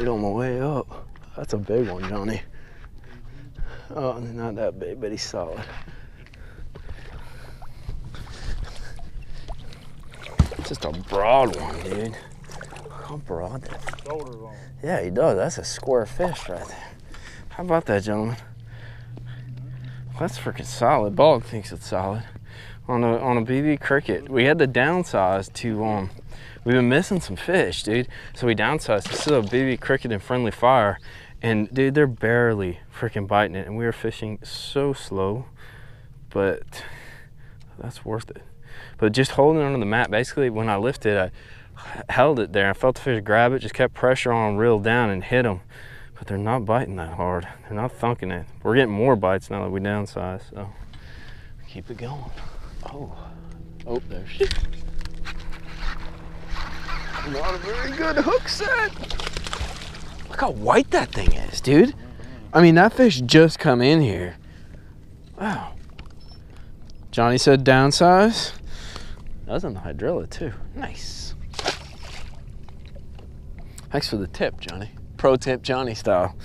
Get on my way up. That's a big one, Johnny. Oh, not that big, but he's solid. Just a broad one, dude. How broad that? Shoulders on. Yeah, he does. That's a square fish right there. How about that, gentlemen? That's freaking solid. Bog thinks it's solid. On a BB cricket, we had to downsize to we've been missing some fish, dude. So we downsized to still a BB cricket and friendly fire, and dude, they're barely freaking biting it. And we were fishing so slow, but that's worth it. But just holding it on the mat, basically, when I lifted, I held it there. I felt the fish grab it, just kept pressure on, reeled down, and hit them. But they're not biting that hard. They're not thunking it. We're getting more bites now that we downsize, so keep it going. Oh, there she is. Not a very good hook set. Look how white that thing is, dude. I mean, that fish just come in here. Wow. Johnny said downsize. That was on the hydrilla too. Nice. Thanks for the tip, Johnny. Pro tip Johnny style.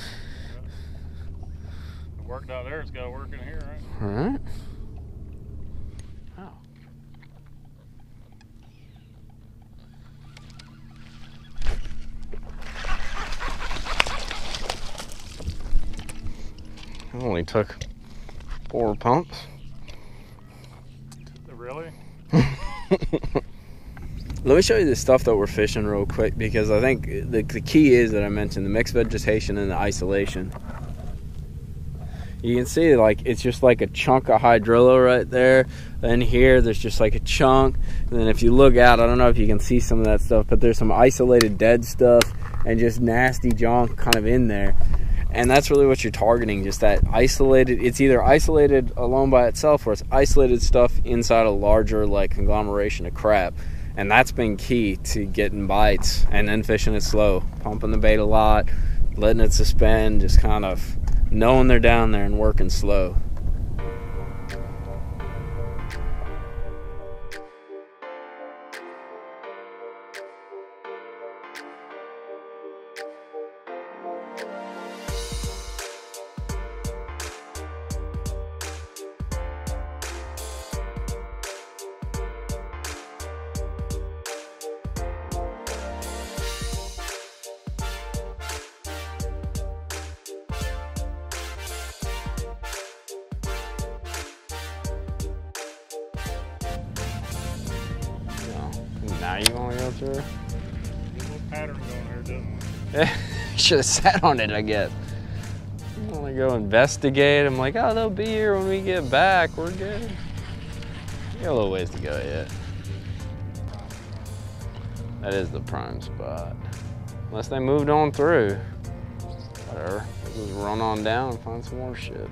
It worked out there, it's got to work in here, right? All right. Wow. It only took 4 pumps. Really? Let me show you the stuff that we're fishing real quick, because I think the key is that I mentioned the mixed vegetation and the isolation. You can see, like, it's just like a chunk of hydrilla right there. Then here, there's just like a chunk. And then if you look out, I don't know if you can see some of that stuff, but there's some isolated dead stuff and just nasty junk kind of in there. And that's really what you're targeting, just that isolated. It's either isolated alone by itself, or it's isolated stuff inside a larger, like, conglomeration of crap. And that's been key to getting bites, and then fishing it slow, pumping the bait a lot, letting it suspend, just kind of knowing they're down there and working slow. Now you want to go through? There's a little pattern going there, doesn't You should have sat on it, I guess. I want to go investigate. I'm like, oh, they'll be here when we get back. We're good. We got a little ways to go yet. That is the prime spot. Unless they moved on through. Whatever. We'll just run on down and find some more shit. Know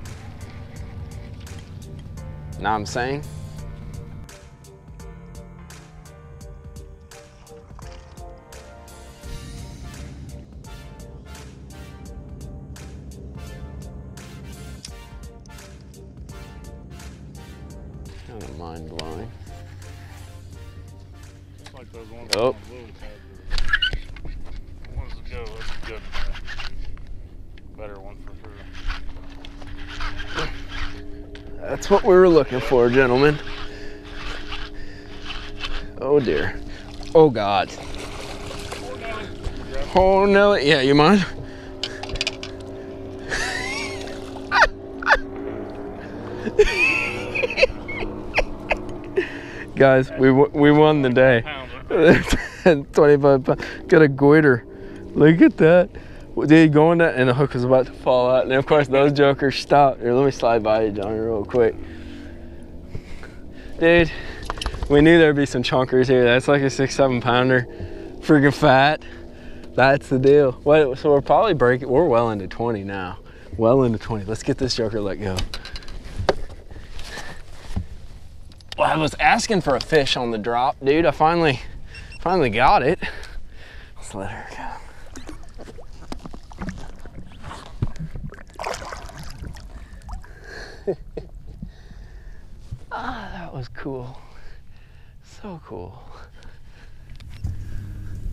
what I'm saying? Kind of mind-blowing. Just like those ones Oh. on the little tabs. The ones that go, that's a good one. Better one for sure. That's what we were looking for, gentlemen. Oh dear. Oh God. Oh no, yeah, you mind? Guys, we won the day. 25 pounds. Got a goiter. Look at that. Dude, going that, and the hook was about to fall out. And of course, those jokers stopped. Here, let me slide by you, Johnny, real quick. Dude, we knew there'd be some chunkers here. That's like a 6-7 pounder. Freaking fat. That's the deal. What, so we're probably breaking, we're well into 20 now. Well into 20. Let's get this joker let go. Well, I was asking for a fish on the drop, dude. I finally got it. Let's let her go. Ah, that was cool. So cool.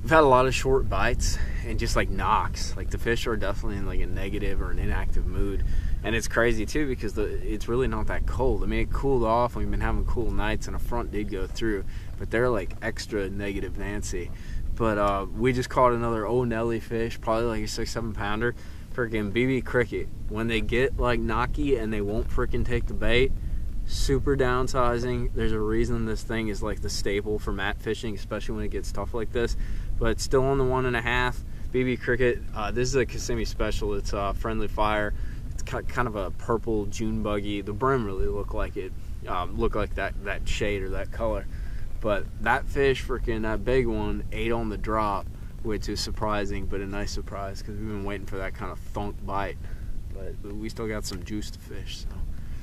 we've had a lot of short bites and just like knocks. Like the fish are definitely in like a negative or an inactive mood. And it's crazy too because it's really not that cold. I mean, it cooled off. We've been having cool nights and a front did go through, but they're like extra negative Nancy. But we just caught another old Nelly fish, probably like a 6-7 pounder. Freaking BB cricket. When they get like knocky and they won't freaking take the bait, super downsizing. There's a reason this thing is like the staple for mat fishing, especially when it gets tough like this. But still on the 1.5 BB cricket. This is a Kissimmee special. It's friendly fire. It's kind of a purple June buggy. The brim really looked like it, looked like that shade or that color. But that fish, freaking that big one, ate on the drop, which is surprising, but a nice surprise because we've been waiting for that kind of thunk bite. But we still got some juice to fish, so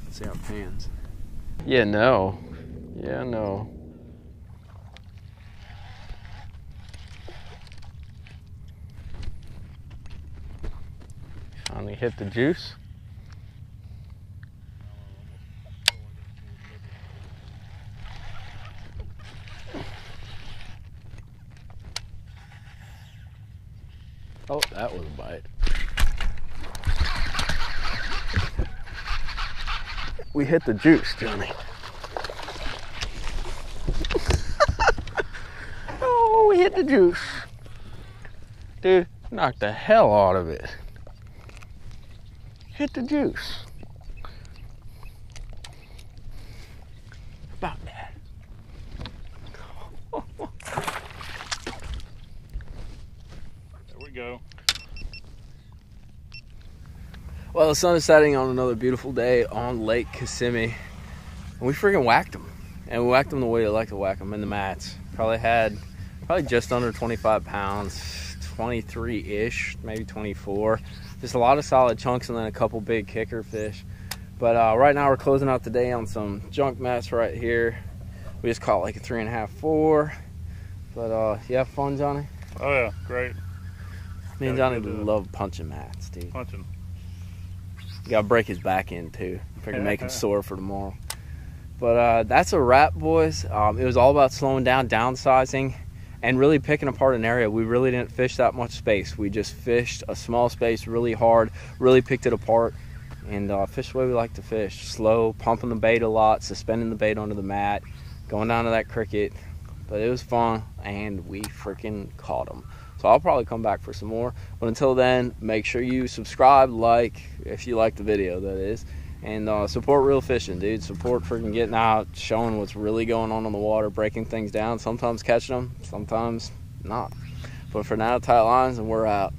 let's see how it pans. Yeah, no. Yeah, no. Finally hit the juice. Oh, that was a bite. We hit the juice, Johnny. Oh, we hit the juice. Dude, knocked the hell out of it. Hit the juice. About that. There we go. Well, the sun is setting on another beautiful day on Lake Kissimmee. And we freaking whacked them. And we whacked them the way you like to whack them, in the mats. Probably just under 25 pounds, 23-ish, maybe 24. Just a lot of solid chunks and then a couple big kicker fish. But right now we're closing out the day on some junk mess right here. We just caught like a 3.5, 4. But you have fun, Johnny? Oh yeah, great. Me and Johnny love punching mats, dude. Punching. You gotta break his back in too. Freaking make him sore for tomorrow. But that's a wrap, boys. It was all about slowing down, downsizing, and really picking apart an area. We really didn't fish that much space. We just fished a small space really hard, really picked it apart, and fished the way we like to fish. Slow, pumping the bait a lot, suspending the bait onto the mat, going down to that cricket. But it was fun, and we freaking caught them. So I'll probably come back for some more. But until then, make sure you subscribe, like, if you like the video, that is. And support real fishing, dude. Support freaking getting out, showing what's really going on the water, breaking things down. Sometimes catching them, sometimes not. But for now, tight lines, and we're out.